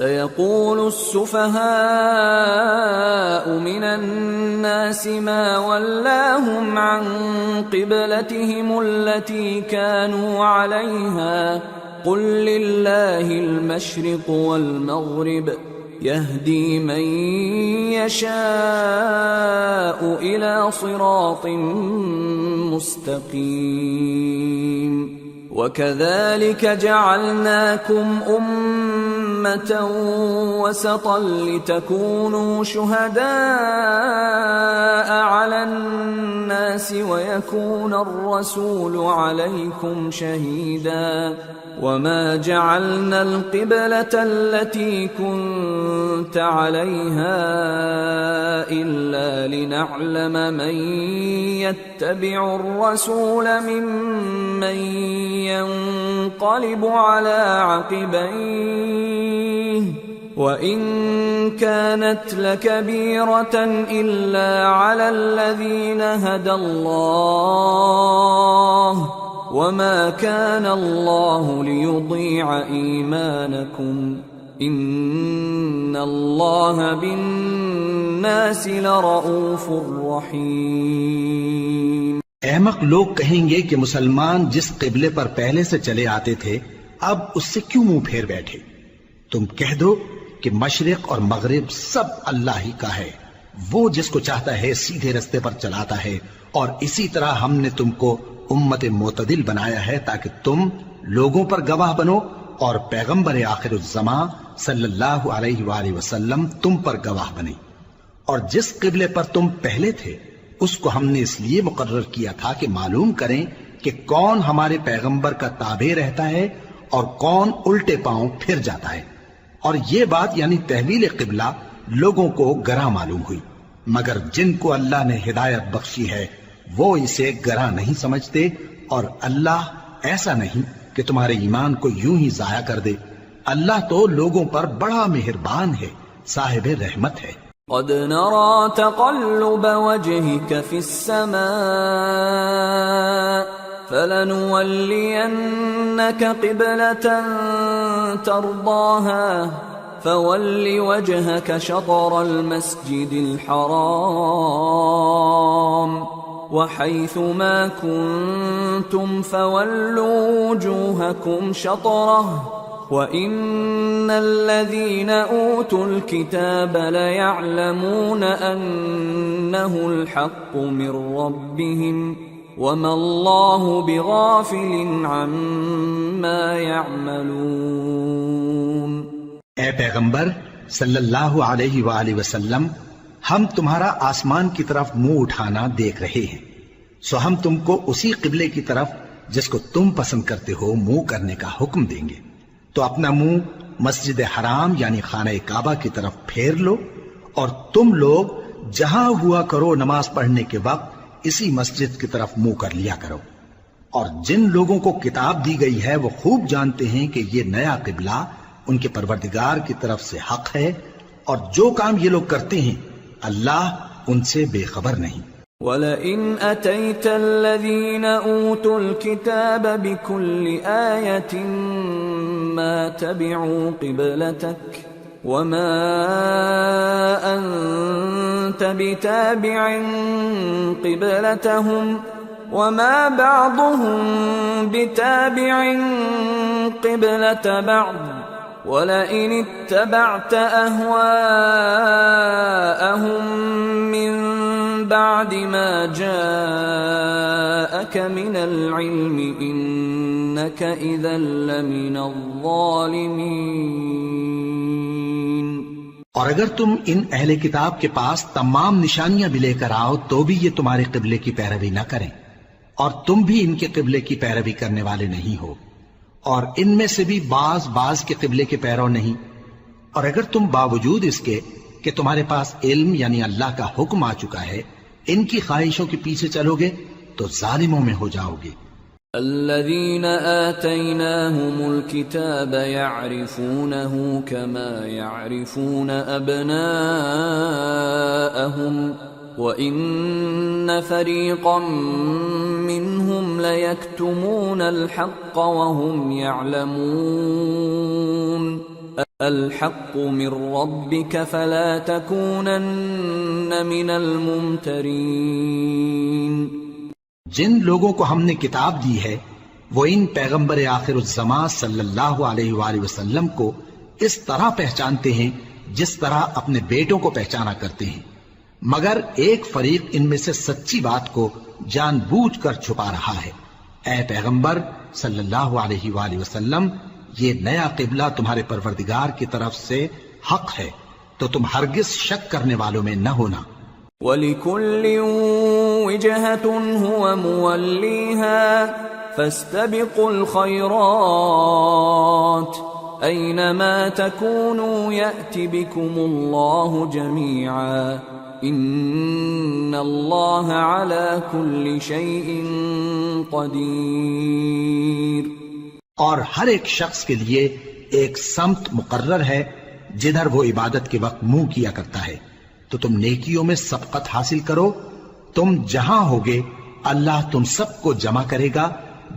سيقول السفهاء من الناس ما ولاهم عن قبلتهم التي كانوا عليها قل لله المشرق والمغرب يهدي من يشاء إلى صراط مستقيم وكذلك جعلناكم أمة وسطا لتكونوا شهداء على الناس ويكون الرسول عليكم شهيدا وما جعلنا القبلة التي كنت عليها إلا لنعلم من يتبع الرسول ممن ينقلب على عقبيه وإن كانت لكبيرة إلا على الذين هدى الله وما كان الله ليضيع إيمانكم إن الله بالناس لرؤوف رحيم۔ احمق لوگ کہیں گے کہ مسلمان جس قبلے پر پہلے سے چلے آتے تھے اب اس سے کیوں منہ پھیر بیٹھے؟ تم کہہ دو کہ مشرق اور مغرب سب اللہ ہی کا ہے، وہ جس کو چاہتا ہے سیدھے رستے پر چلاتا ہے، اور اسی طرح ہم نے تم کو امت معتدل بنایا ہے تاکہ تم لوگوں پر گواہ بنو اور پیغمبر آخر الزمان صلی اللہ علیہ وآلہ وسلم تم پر گواہ بنے۔ اور جس قبلے پر تم پہلے تھے اس کو ہم نے اس لیے مقرر کیا تھا کہ معلوم کریں کہ کون ہمارے پیغمبر کا تابع رہتا ہے اور کون الٹے پاؤں پھر جاتا ہے۔ اور یہ بات یعنی تحویل قبلہ لوگوں کو گراں معلوم ہوئی، مگر جن کو اللہ نے ہدایت بخشی ہے وہ اسے گراں نہیں سمجھتے، اور اللہ ایسا نہیں کہ تمہارے ایمان کو یوں ہی ضائع کر دے۔ اللہ تو لوگوں پر بڑا مہربان ہے، صاحب رحمت ہے۔ قد نرى تقلب وجهك في السماء فلنولينك قبلة ترضاها فول وجهك شطر المسجد الحرام وحيث ما كنتم فولوا وجوهكم شطره وَإِنَّ الَّذِينَ أُوتُوا الْكِتَابَ لَيَعْلَمُونَ أَنَّهُ الْحَقُّ مِنْ رَبِّهِمْ وَمَا اللَّهُ بِغَافِلٍ عَمَّا يَعْمَلُونَ۔ اے پیغمبر صلی اللہ علیہ وآلہ وسلم، ہم تمہارا آسمان کی طرف منہ اٹھانا دیکھ رہے ہیں، سو ہم تم کو اسی قبلے کی طرف جس کو تم پسند کرتے ہو منہ کرنے کا حکم دیں گے، تو اپنا منہ مسجد حرام یعنی خانہ کعبہ کی طرف پھیر لو، اور تم لوگ جہاں ہوا کرو نماز پڑھنے کے وقت اسی مسجد کی طرف منہ کر لیا کرو۔ اور جن لوگوں کو کتاب دی گئی ہے وہ خوب جانتے ہیں کہ یہ نیا قبلہ ان کے پروردگار کی طرف سے حق ہے، اور جو کام یہ لوگ کرتے ہیں اللہ ان سے بے خبر نہیں۔ وَلَئِنْ أَتَيْتَ الَّذِينَ أُوتُوا الْكِتَابَ بِكُلِّ آيَةٍ مَا تَبِعُوا قِبْلَتَكَ وَمَا أَنْتَ بِتَابِعٍ قِبْلَتَهُمْ وَمَا بَعْضُهُمْ بِتَابِعٍ قِبْلَةَ بَعْضٍ وَلَئِنِ اتَّبَعْتَ أَهْوَاءَهُمْ مِنْ بعد ما جاءك من العلم إنك إذا لمن الظالمين۔ اور اگر تم ان اہل کتاب کے پاس تمام نشانیاں بھی لے کر آؤ تو بھی یہ تمہارے قبلے کی پیروی نہ کریں، اور تم بھی ان کے قبلے کی پیروی کرنے والے نہیں ہو، اور ان میں سے بھی بعض کے قبلے کے پیرو نہیں۔ اور اگر تم باوجود اس کے کہ تمہارے پاس علم یعنی اللہ کا حکم آ چکا ہے ان کی خواہشوں کے پیچھے چلو گے تو ظالموں میں ہو جاؤ گے۔ الذين آتيناهم الكتاب يعرفونه كما يعرفون أبناءهم وَإِنَّ فَرِيقًا مِّنْهُمْ لَيَكْتُمُونَ الْحَقَّ وَهُمْ يَعْلَمُونَ الحق من ربك فلا تكونن من الممترين. جن لوگوں کو ہم نے کتاب دی ہے وہ ان پیغمبر آخر الزمان صلی اللہ علیہ وآلہ وسلم کو اس طرح پہچانتے ہیں جس طرح اپنے بیٹوں کو پہچانا کرتے ہیں، مگر ایک فریق ان میں سے سچی بات کو جان بوجھ کر چھپا رہا ہے۔ اے پیغمبر صلی اللہ علیہ وآلہ وسلم، یہ نیا قبلہ تمہارے پروردگار کی طرف سے حق ہے، تو تم ہرگز شک کرنے والوں میں نہ ہونا۔ وَلِكُلٍّ وِجْهَةٌ هُوَ مُوَلِّيهَا فَاسْتَبِقُوا الْخَيْرَاتِ أَيْنَمَا تَكُونُوا يَأْتِ بِكُمُ اللَّهُ جَمِيعًا إِنَّ اللَّهَ عَلَى كُلِّ شَيْءٍ قَدِيرٌ۔ اور ہر ایک شخص کے لیے ایک سمت مقرر ہے جدھر وہ عبادت کے وقت منہ کیا کرتا ہے، تو تم نیکیوں میں سبقت حاصل کرو، تم جہاں ہوگے اللہ تم سب کو جمع کرے گا،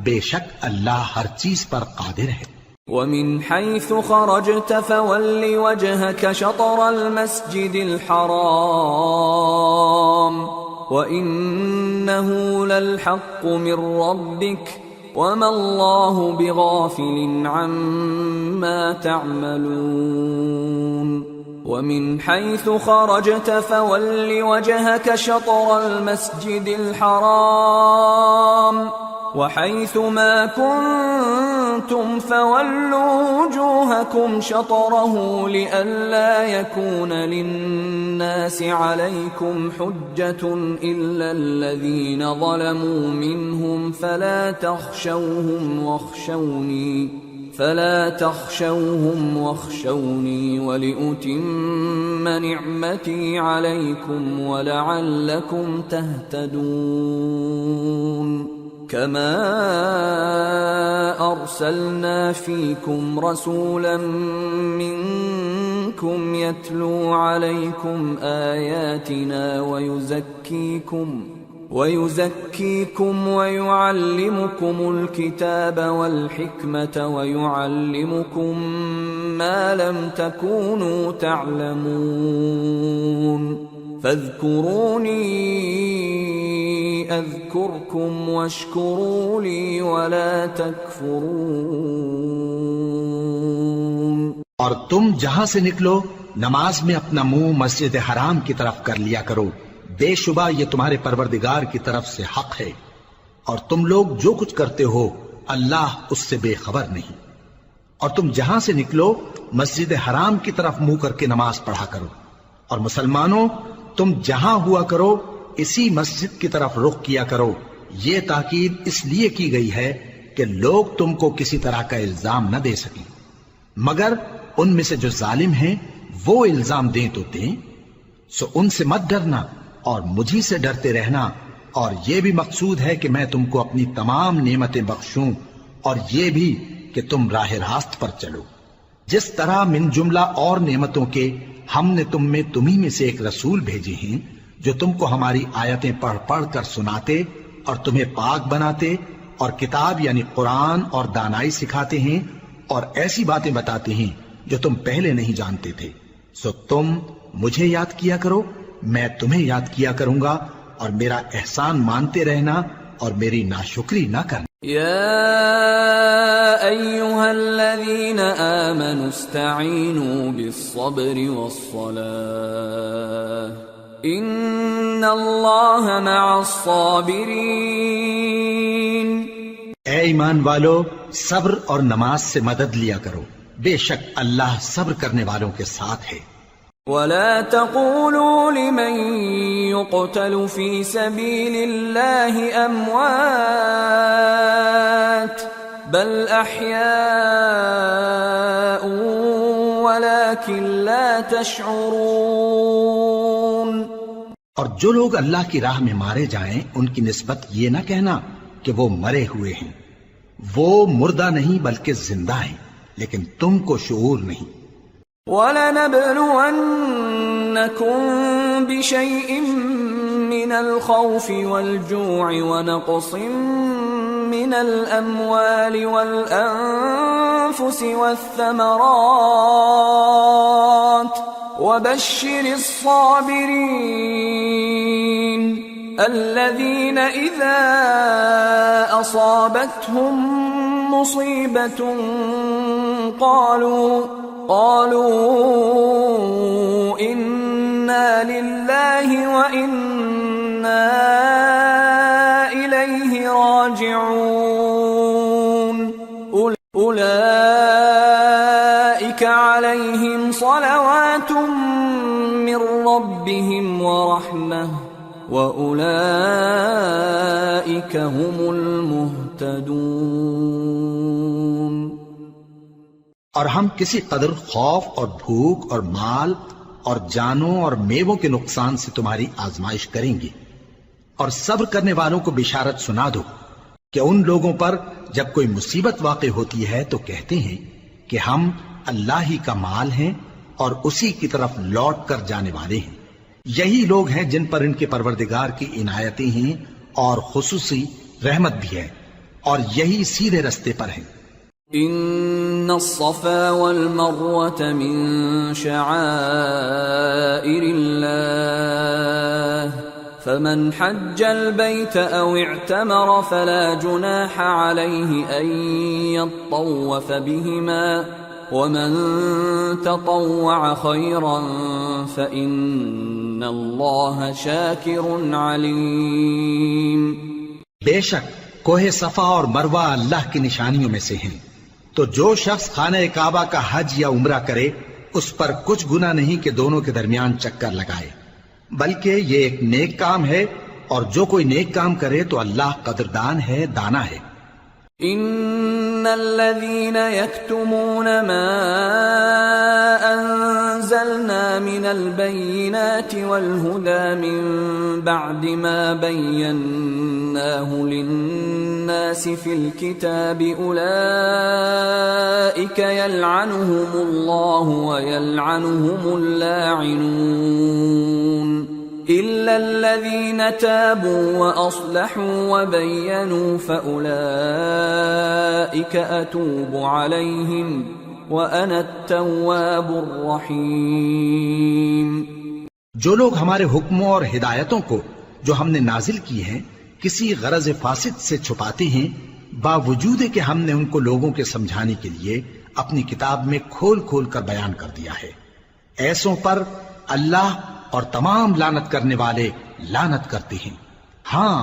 بے شک اللہ ہر چیز پر قادر ہے۔ وَمِنْ حَيْثُ خَرَجْتَ فَوَلِّ وَجْهَكَ شَطْرَ الْمَسْجِدِ الْحَرَامِ وَإِنَّهُ لَلْحَقُّ مِنْ رَبِّكَ وَمَا اللَّهُ بِغَافِلٍ عَمَّا تَعْمَلُونَ۔ وَمِنْ حَيْثُ خَرَجْتَ فَوَلِّ وَجْهَكَ شَطْرَ الْمَسْجِدِ الْحَرَامِ وَحَيْثُ مَا كُنْتُمْ فَوَلُّوا وُجُوهَكُمْ شَطْرَهُ لِئَلَّا يَكُونَ لِلنَّاسِ عَلَيْكُمْ حُجَّةٌ إِلَّا الَّذِينَ ظَلَمُوا مِنْهُمْ فَلَا تَخْشَوْهُمْ وَاخْشَوْنِي وَلِأُتِمَّ نِعْمَتِي عَلَيْكُمْ وَلَعَلَّكُمْ تَهْتَدُونَ۔ كَمَا أَرْسَلْنَا فِيكُمْ رَسُولًا مِّنكُمْ يَتْلُو عَلَيْكُمْ آيَاتِنَا وَيُزَكِّيكُمْ وَيُعَلِّمُكُمُ الْكِتَابَ وَالْحِكْمَةَ وَيُعَلِّمُكُم مَّا لَمْ تَكُونُوا تَعْلَمُونَ فَاذْكُرُونِي أَذْكُرْكُمْ وَاشْكُرُوا لِي وَلَا تَكْفُرُونَ۔ اور تم جہاں سے نکلو نماز میں اپنا منہ مسجد حرام کی طرف کر لیا کرو، بے شبہ یہ تمہارے پروردگار کی طرف سے حق ہے، اور تم لوگ جو کچھ کرتے ہو اللہ اس سے بے خبر نہیں۔ اور تم جہاں سے نکلو مسجد حرام کی طرف منہ کر کے نماز پڑھا کرو، اور مسلمانوں تم جہاں ہوا کرو اسی مسجد کی طرف رخ کیا کرو۔ یہ تاکید اس لیے کی گئی ہے کہ لوگ تم کو کسی طرح کا الزام نہ دے سکیں، مگر ان میں سے جو ظالم ہیں وہ الزام دیں تو دیں، سو ان سے مت ڈرنا اور مجھی سے ڈرتے رہنا، اور یہ بھی مقصود ہے کہ میں تم کو اپنی تمام نعمتیں بخشوں، اور یہ بھی کہ تم راہ راست پر چلو۔ جس طرح من جملہ اور نعمتوں کے ہم نے تمہیں میں سے ایک رسول بھیجے ہیں جو تم کو ہماری آیتیں پڑھ پڑھ کر سناتے اور تمہیں پاک بناتے، اور کتاب یعنی قرآن اور دانائی سکھاتے ہیں، اور ایسی باتیں بتاتے ہیں جو تم پہلے نہیں جانتے تھے۔ سو تم مجھے یاد کیا کرو، میں تمہیں یاد کیا کروں گا، اور میرا احسان مانتے رہنا اور میری ناشکری نہ کرنا۔ يا أيها الذين آمنوا استعينوا بالصبر والصلاة إن الله مع الصابرين۔ اے ایمان والو، صبر اور نماز سے مدد لیا کرو، بے شک اللہ صبر کرنے والوں کے ساتھ ہے۔ ولا تقولوا لمن يقتل في سبيل الله أموات بل أحياء ولكن لا تشعرون۔ اور جو لوگ اللہ کی راہ میں مارے جائیں ان کی نسبت یہ نہ کہنا کہ وہ مرے ہوئے ہیں، وہ مردہ نہیں بلکہ زندہ ہیں، لیکن تم کو شعور نہیں۔ وَلَنَبْلُوَنَّكُمْ بِشَيْءٍ مِّنَ الْخَوْفِ وَالْجُوعِ وَنَقْصٍ من الأموال والأنفس والثمرات وبشر الصابرين الذين إذا أصابتهم مصيبة قالوا إنا لله وإنا إليه راجعون أولئك عليهم صلوات من ربهم ورحمة وأولئك هم المهتدون۔ اور ہم کسی قدر خوف اور بھوک اور مال اور جانوں اور میووں کے نقصان سے تمہاری آزمائش کریں گے، اور صبر کرنے والوں کو بشارت سنا دو کہ ان لوگوں پر جب کوئی مصیبت واقع ہوتی ہے تو کہتے ہیں کہ ہم اللہ ہی کا مال ہیں اور اسی کی طرف لوٹ کر جانے والے ہیں۔ یہی لوگ ہیں جن پر ان کے پروردگار کی عنایتیں ہیں اور خصوصی رحمت بھی ہے، اور یہی سیدھے رستے پر ہیں۔ ان الصفا والمروة من شعائر الله فمن حج البيت او اعتمر فلا جناح عليه ان يطوف بهما ومن تطوع خيرا فإن الله شاكر عليم۔ بے شک کوہ صفا اور مروہ اللہ کی نشانیوں میں سے ہیں، تو جو شخص خانہ کعبہ کا حج یا عمرہ کرے اس پر کچھ گناہ نہیں کہ دونوں کے درمیان چکر لگائے، بلکہ یہ ایک نیک کام ہے، اور جو کوئی نیک کام کرے تو اللہ قدردان ہے، دانا ہے۔ ان الذين يكتمون ما انزلنا من البينات والهدى من بعد ما بيناه للناس في الكتاب اولئك يلعنهم الله ويلعنهم اللاعنون إلا الذين تابوا وأصلحوا وبينوا فأولئك أتوب عليهم وأنا التواب الرحيم۔ جو لوگ ہمارے حکموں اور ہدایتوں کو جو ہم نے نازل کی ہیں کسی غرض فاسد سے چھپاتے ہیں، باوجود کہ ہم نے ان کو لوگوں کے سمجھانے کے لیے اپنی کتاب میں کھول کھول کر بیان کر دیا ہے، ایسوں پر اللہ اور تمام لعنت کرنے والے لعنت کرتے ہیں۔ ہاں،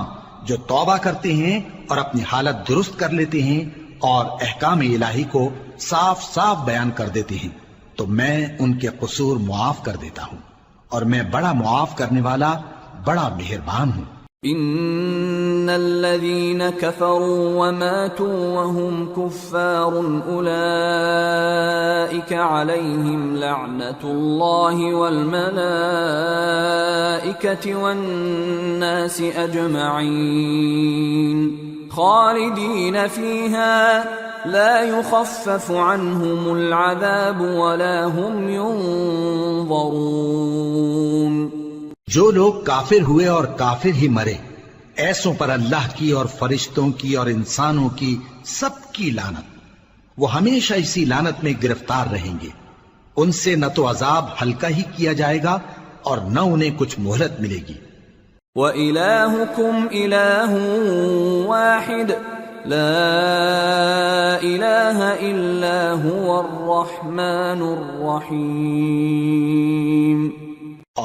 جو توبہ کرتے ہیں اور اپنی حالت درست کر لیتے ہیں اور احکام الہی کو صاف صاف بیان کر دیتے ہیں تو میں ان کے قصور معاف کر دیتا ہوں، اور میں بڑا معاف کرنے والا بڑا مہربان ہوں۔ ان الذين كفروا وماتوا وهم كفار اولئك عليهم لعنة الله والملائكة والناس اجمعين خالدين فيها لا يخفف عنهم العذاب ولا هم ينظرون۔ جو لوگ کافر ہوئے اور کافر ہی مرے، ایسوں پر اللہ کی اور فرشتوں کی اور انسانوں کی سب کی لعنت، وہ ہمیشہ اسی لعنت میں گرفتار رہیں گے، ان سے نہ تو عذاب ہلکا ہی کیا جائے گا اور نہ انہیں کچھ مہلت ملے گی۔ وَإِلَٰهُكُمْ إِلَٰهٌ وَاحِدٌ لَا إِلَٰهَ إِلَّا هُوَ الرَّحْمَٰنُ الرَّحِيمُ۔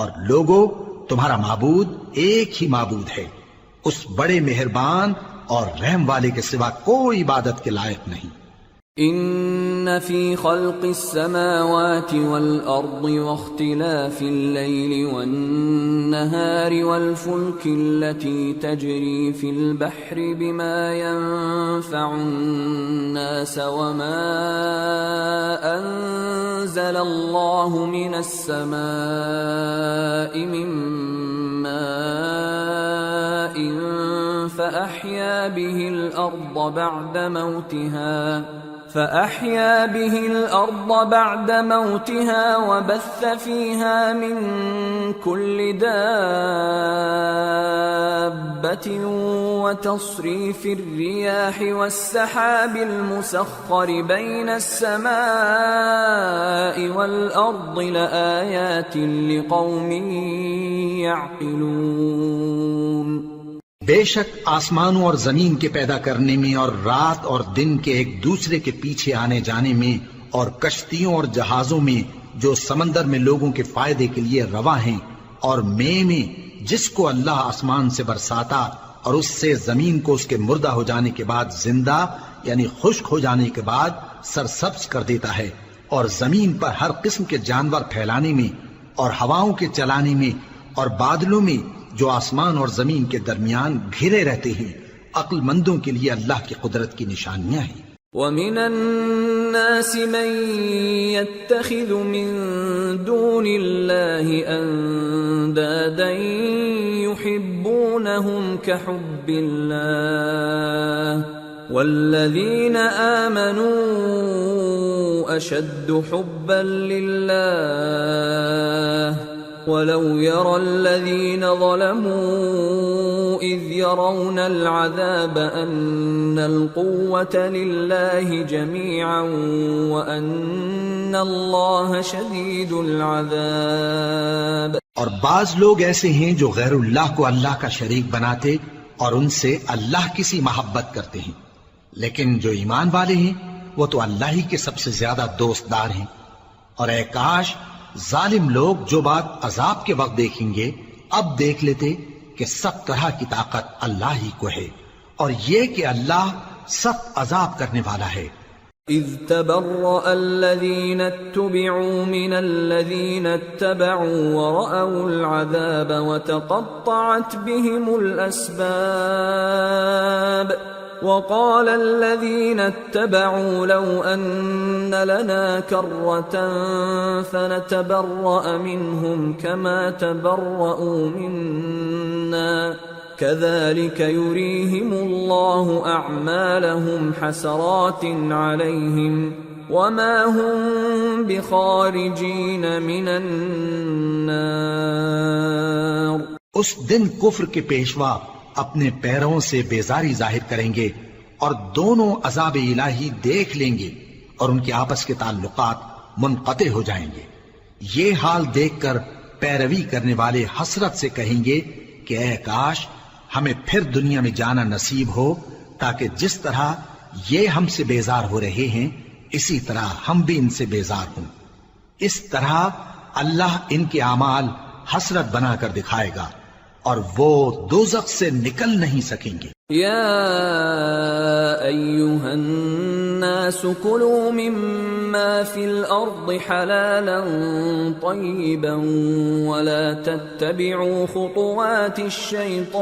اور لوگو، تمہارا معبود ایک ہی معبود ہے، اس بڑے مہربان اور رحم والے کے سوا کوئی عبادت کے لائق نہیں۔ ان فی خلق السماوات والارض واختلاف الليل والنهار والفلك التي تجري في البحر بما ينفع الناس وما انزل الله من السماء من ماء فأحيا به الأرض بعد موتها فأحيا به الأرض بعد موتها وبث فيها من كل دابة وتصريف الرياح والسحاب المسخر بين السماء والأرض لآيات لقوم يعقلون۔ بے شک آسمانوں اور زمین کے پیدا کرنے میں اور رات اور دن کے ایک دوسرے کے پیچھے آنے جانے میں اور کشتیوں اور جہازوں میں جو سمندر میں لوگوں کے فائدے کے لیے رواں ہیں، اور میں جس کو اللہ آسمان سے برساتا اور اس سے زمین کو اس کے مردہ ہو جانے کے بعد زندہ یعنی خشک ہو جانے کے بعد سرسبز کر دیتا ہے، اور زمین پر ہر قسم کے جانور پھیلانے میں اور ہواؤں کے چلانے میں اور بادلوں میں جو آسمان اور زمین کے درمیان گھرے رہتے ہیں، عقل مندوں کے لیے اللہ کی قدرت کی نشانیاں ہیں۔ وَمِنَ النَّاسِ مَن يَتَّخِذُ مِن دُونِ اللَّهِ أَندَادًا يُحِبُّونَهُمْ كَحُبِّ اللَّهِ وَالَّذِينَ آمَنُوا أَشَدُّ حُبًّا لِلَّهِ وَلَوْ يَرَى الَّذِينَ ظَلَمُوا إِذْ يَرَوْنَ الْعَذَابَ أَنَّ الْقُوَّةَ لِلَّهِ جَمِيعًا وَأَنَّ اللَّهَ شَدِيدُ الْعَذَابِ۔ اور بعض لوگ ایسے ہیں جو غیر اللہ کو اللہ کا شریک بناتے اور ان سے اللہ کی سی محبت کرتے ہیں، لیکن جو ایمان والے ہیں وہ تو اللہ ہی کے سب سے زیادہ دوست دار ہیں۔ اور اے کاش ظالم لوگ جو بات عذاب کے وقت دیکھیں گے اب دیکھ لیتے کہ سب طرح کی طاقت اللہ ہی کو ہے، اور یہ کہ اللہ سخت عذاب کرنے والا ہے۔ اذ تبرأ الذين اتبعوا من الذين اتبعوا ورأوا العذاب وتقطعت بهم الأسباب وقال الذين اتبعوا لو أن لنا كرة فنتبرأ منهم كما تبرأوا منا كذلك يريهم الله أعمالهم حسرات عليهم وما هم بخارجين من النار۔ اس دن کفر کے پیشوا اپنے پیروں سے بیزاری ظاہر کریں گے اور دونوں عذاب الہی دیکھ لیں گے اور ان کے آپس کے تعلقات منقطع ہو جائیں گے۔ یہ حال دیکھ کر پیروی کرنے والے حسرت سے کہیں گے کہ اے کاش ہمیں پھر دنیا میں جانا نصیب ہو تاکہ جس طرح یہ ہم سے بیزار ہو رہے ہیں اسی طرح ہم بھی ان سے بیزار ہوں۔ اس طرح اللہ ان کے اعمال حسرت بنا کر دکھائے گا اور وہ دوزخ سے نکل نہیں سکیں گے۔ یا ایھا الناس کلوا مما فی الارض حلالا طیبا ولا تتبعوا خطوات الشیطان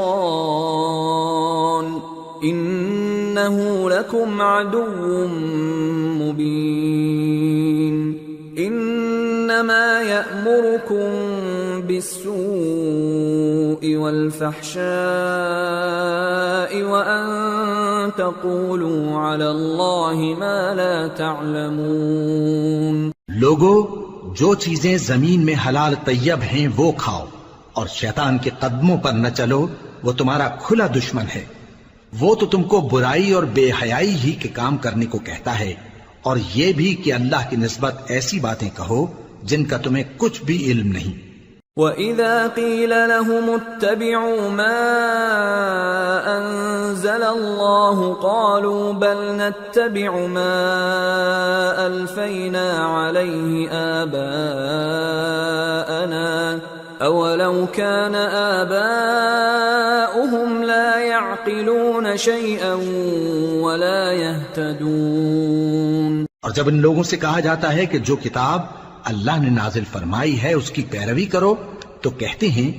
انه لکم عدو مبین۔ انما یأمرکم بالسوء والفحشاء وأن تقولوا على الله ما لا تعلمون۔ لوگو جو چیزیں زمین میں حلال طیب ہیں وہ کھاؤ اور شیطان کے قدموں پر نہ چلو، وہ تمہارا کھلا دشمن ہے۔ وہ تو تم کو برائی اور بے حیائی ہی کے کام کرنے کو کہتا ہے، اور یہ بھی کہ اللہ کی نسبت ایسی باتیں کہو جن کا تمہیں کچھ بھی علم نہیں۔ وَإِذَا قِيلَ لَهُمُ اتَّبِعُوا مَا أَنزَلَ اللَّهُ قَالُوا بَلْ نَتَّبِعُ مَا أَلْفَيْنَا عَلَيْهِ آبَاءَنَا أَوَلَوْ كَانَ آبَاؤُهُمْ لَا يَعْقِلُونَ شَيْئًا وَلَا يَهْتَدُونَ۔ اور جب ان لوگوں سے کہا جاتا ہے کہ جو کتاب اللہ نے نازل فرمائی ہے اس کی پیروی کرو تو کہتے ہیں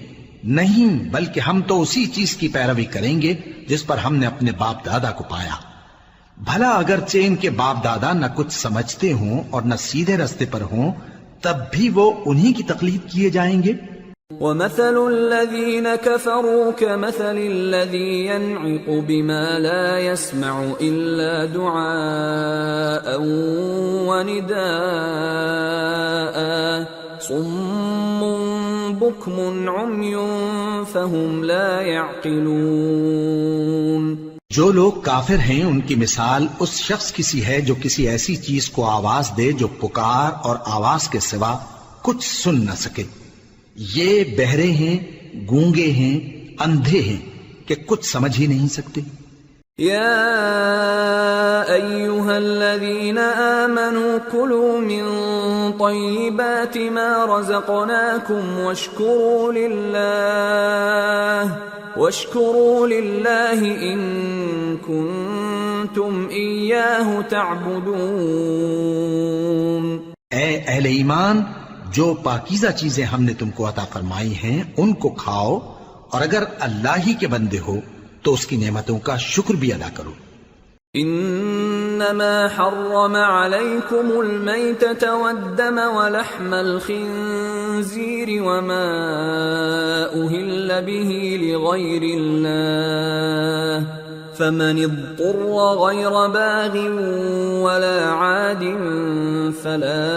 نہیں، بلکہ ہم تو اسی چیز کی پیروی کریں گے جس پر ہم نے اپنے باپ دادا کو پایا۔ بھلا اگرچہ ان کے باپ دادا نہ کچھ سمجھتے ہوں اور نہ سیدھے رستے پر ہوں تب بھی وہ انہی کی تقلید کیے جائیں گے۔ ومثل الذين كفروا كمثل الذي ينعق بما لا يسمع إلا دعاء ونداء صم بكم عمي فهم لا يعقلون۔ جو لوگ کافر ہیں ان کی مثال اس شخص کی سی ہے جو کسی ایسی چیز کو آواز دے جو پکار اور آواز کے سوا کچھ سن نہ سکے۔ یہ بہرے ہیں، گونگے ہیں، اندھے ہیں کہ کچھ سمجھ ہی نہیں سکتے۔ یا ایھا الذین آمنوا کلوا من طیبات ما رزقناکم واشکروا للہ ان کنتم ایاہ تعبدون۔ اے اہل ایمان، جو پاکیزہ چیزیں ہم نے تم کو عطا فرمائی ہیں ان کو کھاؤ، اور اگر اللہ ہی کے بندے ہو تو اس کی نعمتوں کا شکر بھی ادا کرو۔ انما حرم علیکم المیتۃ والدم ولحم الخنزیر وما اہل به لغیر اللہ فمن اضطر غیر باغ ولا عاد فلا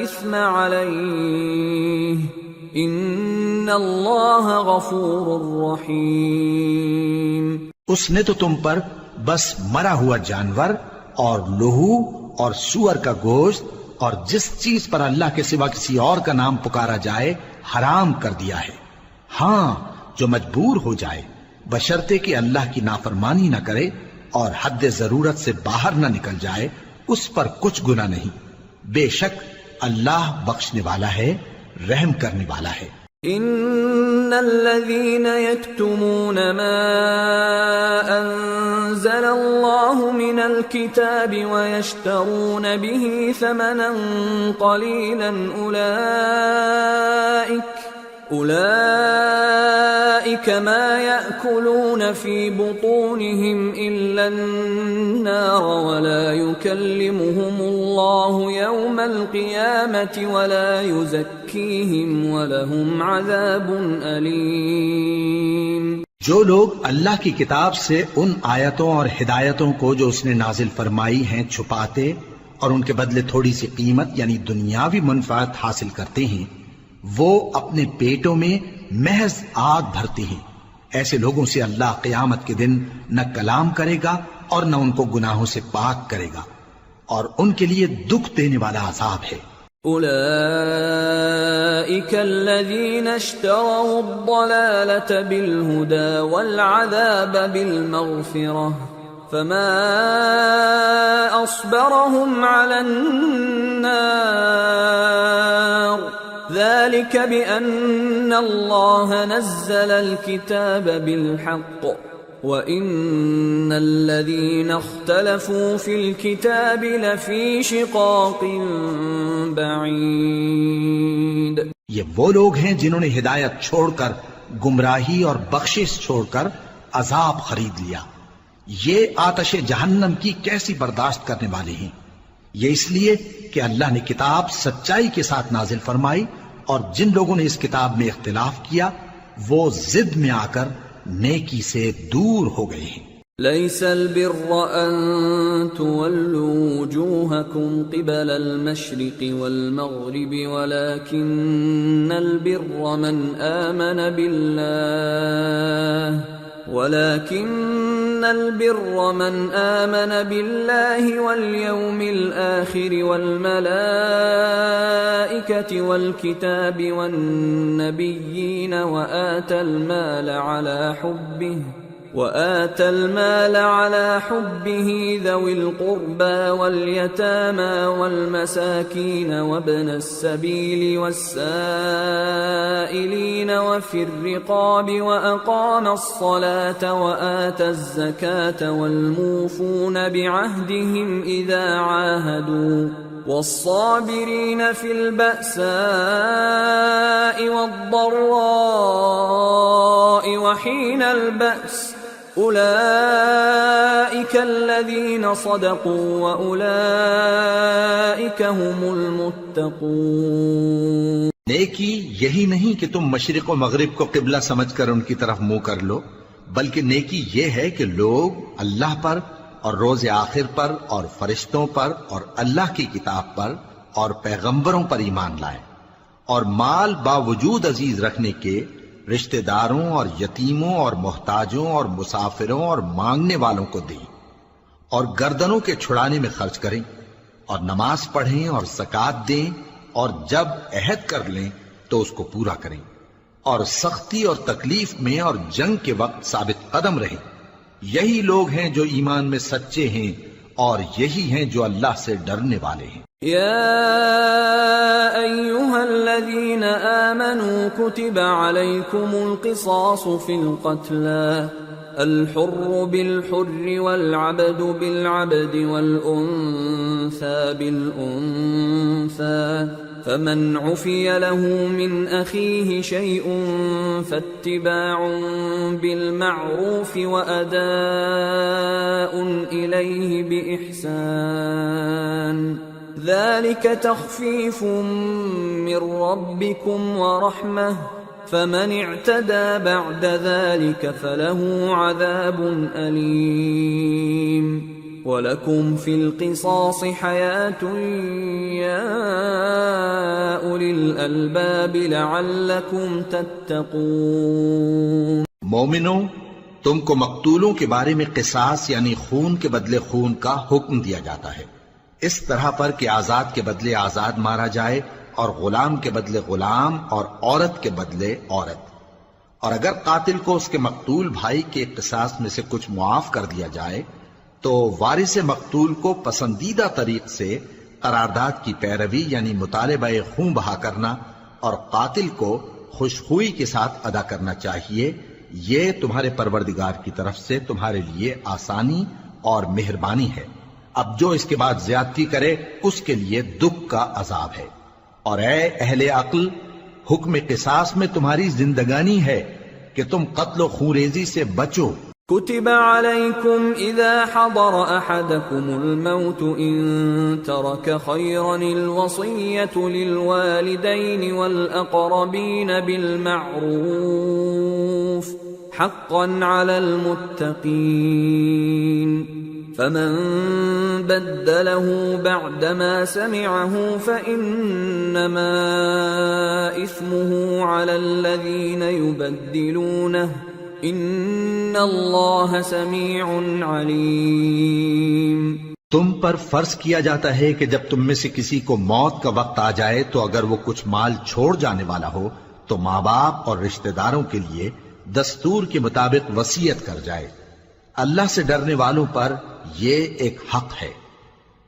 اثم علیہ ان اللہ غفور رحیم۔ اس نے تو تم پر بس مرا ہوا جانور اور لہو اور سور کا گوشت اور جس چیز پر اللہ کے سوا کسی اور کا نام پکارا جائے حرام کر دیا ہے، ہاں جو مجبور ہو جائے، بشرطے کہ اللہ کی نافرمانی نہ کرے اور حد ضرورت سے باہر نہ نکل جائے، اس پر کچھ گناہ نہیں، بے شک اللہ بخشنے والا ہے، رحم کرنے والا ہے۔ ان الذين يكتمون ما انزل الله من الكتاب ويشترون به ثمنا قليلا اولئك ما يأكلون في بطونهم الا النار ولا يكلمهم الله يوم القيامة ولا يزكيهم ولهم عذاب أليم۔ جو لوگ اللہ کی کتاب سے ان آیتوں اور ہدایتوں کو جو اس نے نازل فرمائی ہیں چھپاتے اور ان کے بدلے تھوڑی سی قیمت یعنی دنیاوی منفعت حاصل کرتے ہیں، وہ اپنے پیٹوں میں محض آگ بھرتے ہیں، ایسے لوگوں سے اللہ قیامت کے دن نہ کلام کرے گا اور نہ ان کو گناہوں سے پاک کرے گا، اور ان کے لیے دکھ دینے والا عذاب ہے۔ اولئک الذین اشتروا الضلالة بالہدى والعذاب بالمغفرة فما اصبرهم على النار ذلك بأن الله نزل الكتاب بالحق وإن الذين اختلفوا في الكتاب لفي شقاق بعيد۔ یہ وہ لوگ ہیں جنہوں نے ہدایت چھوڑ کر گمراہی اور بخشش چھوڑ کر عذاب خرید لیا، یہ آتش جہنم کی کیسی برداشت کرنے والے ہیں۔ یہ اس لیے کہ اللہ نے کتاب سچائی کے ساتھ نازل فرمائی، اور جن لوگوں نے اس کتاب میں اختلاف کیا وہ ضد میں آ کر نیکی سے دور ہو گئے ہیں۔ ليس البر أن تولوا وجوهكم قبل المشرق والمغرب ولكن البر من آمن بالله واليوم الآخر والملائكة والكتاب والنبيين وآتى المال على حبه ذوي القربى واليتامى والمساكين وابن السبيل والسائلين وفي الرقاب وأقام الصلاة وآتى الزكاة والموفون بعهدهم إذا عاهدوا والصابرين في البأساء والضراء وحين البأس أولئك الذين صدقوا وأولئك هم المتقون۔ نیکی یہی نہیں کہ تم مشرق و مغرب کو قبلہ سمجھ کر ان کی طرف منہ کر لو، بلکہ نیکی یہ ہے کہ لوگ اللہ پر اور روز آخر پر اور فرشتوں پر اور اللہ کی کتاب پر اور پیغمبروں پر ایمان لائیں، اور مال باوجود عزیز رکھنے کے رشتہ داروں اور یتیموں اور محتاجوں اور مسافروں اور مانگنے والوں کو دیں، اور گردنوں کے چھڑانے میں خرچ کریں، اور نماز پڑھیں اور زکوٰۃ دیں، اور جب عہد کر لیں تو اس کو پورا کریں، اور سختی اور تکلیف میں اور جنگ کے وقت ثابت قدم رہیں۔ یہی لوگ ہیں جو ایمان میں سچے ہیں، اور یہی ہیں جو اللہ سے ڈرنے والے ہیں۔ يا أيها الذين آمنوا كتب عليكم القصاص في القتلى الحر بالحر والعبد بالعبد والأنثى بالأنثى فمن عفي له من أخيه شيء فاتباع بالمعروف وأداء إليه بإحسان ذلك تخفيف من ربكم ورحمة فمن اعتدى بعد ذلك فله عذاب أليم وَلَكُمْ فِي الْقِصَاصِ حَيَاةٌ يَا أُولِي الْأَلْبَابِ لَعَلَّكُمْ تَتَّقُونَ۔ مومنوں، تم کو مقتولوں کے بارے میں قصاص یعنی خون کے بدلے خون کا حکم دیا جاتا ہے، اس طرح پر کہ آزاد کے بدلے آزاد مارا جائے، اور غلام کے بدلے غلام، اور عورت کے بدلے عورت۔ اور اگر قاتل کو اس کے مقتول بھائی کے قصاص میں سے کچھ معاف کر دیا جائے تو وارث مقتول کو پسندیدہ طریق سے قرارداد کی پیروی یعنی مطالبہ خون بہا کرنا اور قاتل کو خوشخوئی کے ساتھ ادا کرنا چاہیے۔ یہ تمہارے پروردگار کی طرف سے تمہارے لیے آسانی اور مہربانی ہے۔ اب جو اس کے بعد زیادتی کرے اس کے لیے دکھ کا عذاب ہے۔ اور اے اہل عقل، حکم قصاص میں تمہاری زندگانی ہے کہ تم قتل و خونریزی سے بچو۔ كتب عليكم إذا حضر أحدكم الموت إن ترك خيرا الوصية للوالدين والأقربين بالمعروف حقا على المتقين فمن بدله بعدما سمعه فإنما إثمه على الذين يبدلونه ان اللہ سمیع علیم۔ تم پر فرض کیا جاتا ہے کہ جب تم میں سے کسی کو موت کا وقت آ جائے تو اگر وہ کچھ مال چھوڑ جانے والا ہو تو ماں باپ اور رشتہ داروں کے لیے دستور کے مطابق وصیت کر جائے۔ اللہ سے ڈرنے والوں پر یہ ایک حق ہے۔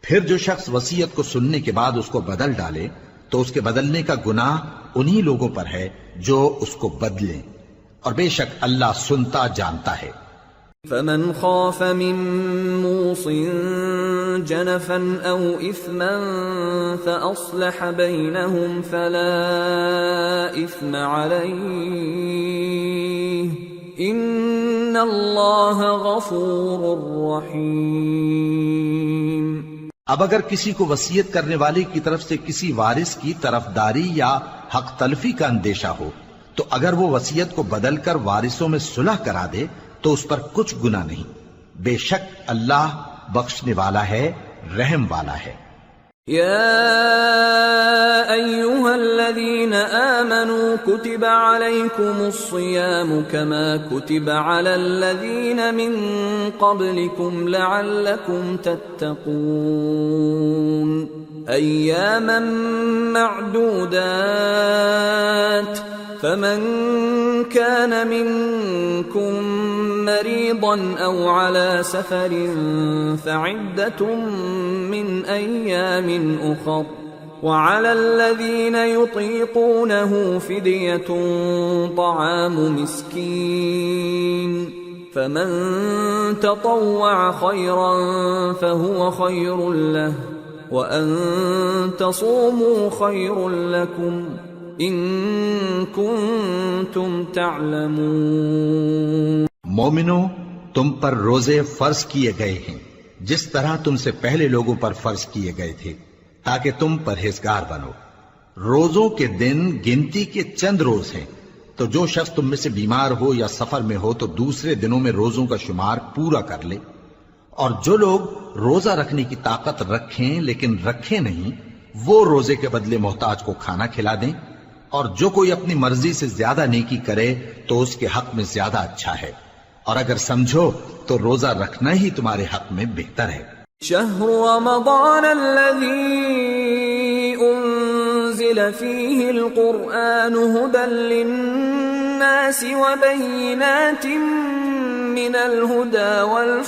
پھر جو شخص وصیت کو سننے کے بعد اس کو بدل ڈالے تو اس کے بدلنے کا گناہ انہی لوگوں پر ہے جو اس کو بدلیں، اور بے شک اللہ سنتا جانتا ہے۔ فمن خاف من موص جنفا او اثما فاصلح بينهم فلا اثم عليه ان اللہ غفور رحیم۔ اب اگر کسی کو وصیت کرنے والے کی طرف سے کسی وارث کی طرفداری یا حق تلفی کا اندیشہ ہو تو اگر وہ وصیت کو بدل کر وارثوں میں صلح کرا دے تو اس پر کچھ گناہ نہیں، بے شک اللہ بخشنے والا ہے، رحم والا ہے۔ یا ایھا الذین آمنوا کتب علیکم الصیام کما کتب علی الذین من قبلکم لعلکم تتقون ایاما معدودات فمن كان منكم مريضا أو على سفر فعدة من أيام أخر وعلى الذين يطيقونه فدية طعام مسكين فمن تطوع خيرا فهو خير له وأن تصوموا خير لكم ان کنتم تعلمون۔ مومنو، تم پر روزے فرض کیے گئے ہیں جس طرح تم سے پہلے لوگوں پر فرض کیے گئے تھے تاکہ تم پرہیزگار بنو۔ روزوں کے دن گنتی کے چند روز ہیں، تو جو شخص تم میں سے بیمار ہو یا سفر میں ہو تو دوسرے دنوں میں روزوں کا شمار پورا کر لے۔ اور جو لوگ روزہ رکھنے کی طاقت رکھیں لیکن رکھیں نہیں، وہ روزے کے بدلے محتاج کو کھانا کھلا دیں، اور جو کوئی اپنی مرضی سے زیادہ نیکی کرے تو اس کے حق میں زیادہ اچھا ہے، اور اگر سمجھو تو روزہ رکھنا ہی تمہارے حق میں بہتر ہے۔ شهر رمضان الذي أنزل فيه القرآن هدى للناس وبينات من الهدى والفرقان